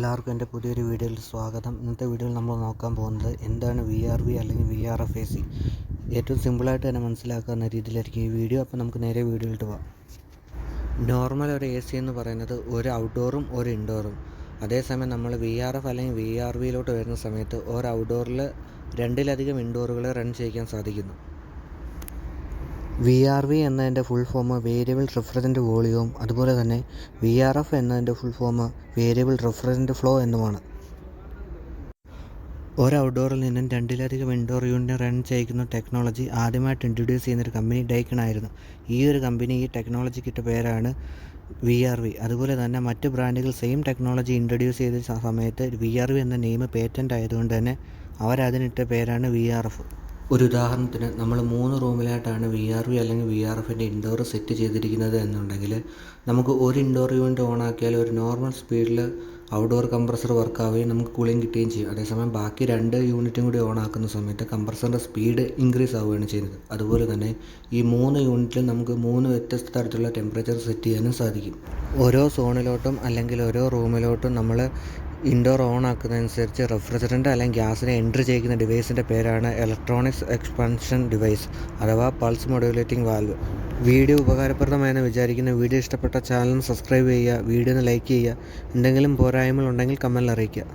എല്ലാവർക്കും എൻ്റെ പുതിയൊരു വീഡിയോയിൽ സ്വാഗതം. ഇന്നത്തെ വീഡിയോയിൽ നമ്മൾ നോക്കാൻ പോകുന്നത് എന്താണ് VRV അല്ലെങ്കിൽ VRF AC. ഏറ്റവും സിമ്പിളായിട്ട് തന്നെ മനസ്സിലാക്കാവുന്ന രീതിയിലായിരിക്കും ഈ വീഡിയോ. അപ്പോൾ നമുക്ക് നേരെ വീഡിയോയിലോട്ട് പോകാം. നോർമൽ ഒരു AC എന്ന് പറയുന്നത് ഒരു ഔട്ട്ഡോറും ഒരു ഇൻഡോറും. അതേസമയം നമ്മൾ VRF അല്ലെങ്കിൽ VRVയിലോട്ട് വരുന്ന സമയത്ത് ഒരു ഔട്ട്ഡോറിൽ രണ്ടിലധികം ഇൻഡോറുകളെ റൺ ചെയ്യിക്കാൻ സാധിക്കുന്നു. VRV എന്നതിൻ്റെ ഫുൾ ഫോം വേരിയബിൾ റിഫ്രിജറൻ്റ് വോളിയവും അതുപോലെ തന്നെ VRF എന്നതിൻ്റെ ഫുൾ ഫോം വേരിയബിൾ റിഫ്രിജറൻ്റ് ഫ്ലോ എന്നുമാണ്. ഒരു ഔട്ട്ഡോറിൽ നിന്നും രണ്ടിലധികം ഇൻഡോർ യൂണിറ്റ് റൺ ചെയ്യിക്കുന്ന ടെക്നോളജി ആദ്യമായിട്ട് ഇൻട്രൊഡ്യൂസ് ചെയ്യുന്നൊരു കമ്പനി ഡൈക്കൺ ആയിരുന്നു. ഈ ഒരു കമ്പനി ഈ ടെക്നോളജിക്ക് ഇട്ട പേരാണ് VRV. അതുപോലെ തന്നെ മറ്റ് ബ്രാൻഡുകൾ സെയിം ടെക്നോളജി ഇൻട്രൊഡ്യൂസ് ചെയ്ത സമയത്ത് VRV എന്ന നെയിം പേറ്റൻ്റ് ആയതുകൊണ്ട് തന്നെ അവരതിനിട്ട പേരാണ് VRF. ഒരു ഉദാഹരണത്തിന് നമ്മൾ 3 റൂമിലായിട്ടാണ് VRV അല്ലെങ്കിൽ VRFൻ്റെ ഇൻഡോർ സെറ്റ് ചെയ്തിരിക്കുന്നത് എന്നുണ്ടെങ്കിൽ നമുക്ക് ഒരു ഇൻഡോർ യൂണിറ്റ് ഓൺ ആക്കിയാൽ ഒരു നോർമൽ സ്പീഡിൽ ഔട്ട്ഡോർ കംപ്രസർ വർക്ക് ആവുകയും നമുക്ക് കൂളിംഗ് കിട്ടുകയും ചെയ്യും. അതേസമയം ബാക്കി 2 യൂണിറ്റും കൂടി ഓൺ ആക്കുന്ന സമയത്ത് കംപ്രസറിൻ്റെ സ്പീഡ് ഇൻക്രീസ് ആവുകയാണ് ചെയ്യുന്നത്. അതുപോലെ തന്നെ ഈ 3 യൂണിറ്റിൽ നമുക്ക് 3 വ്യത്യസ്ത തരത്തിലുള്ള ടെമ്പറേച്ചർ സെറ്റ് ചെയ്യാനും സാധിക്കും. ഓരോ സോണിലോട്ടും അല്ലെങ്കിൽ ഓരോ റൂമിലോട്ടും നമ്മൾ ഇൻഡോർ ഓൺ ആക്കുന്നതനുസരിച്ച് റെഫ്രിജറൻ്റ് അല്ലെങ്കിൽ ഗ്യാസിനെ എൻട്രി ചെയ്യിക്കുന്ന ഡിവൈസിൻ്റെ പേരാണ് ഇലക്ട്രോണിക്സ് എക്സ്പാൻഷൻ ഡിവൈസ് അഥവാ പൾസ് മോഡുലേറ്റിംഗ് വാൽവ്. വീഡിയോ ഉപകാരപ്രദമായെന്ന് വിചാരിക്കുന്ന വീഡിയോ ഇഷ്ടപ്പെട്ട ചാനൽ സബ്സ്ക്രൈബ് ചെയ്യുക, വീഡിയോ ഒന്ന് ലൈക്ക് ചെയ്യുക, എന്തെങ്കിലും പോരായ്മകളുണ്ടെങ്കിൽ കമൻറ്റിൽ അറിയിക്കുക.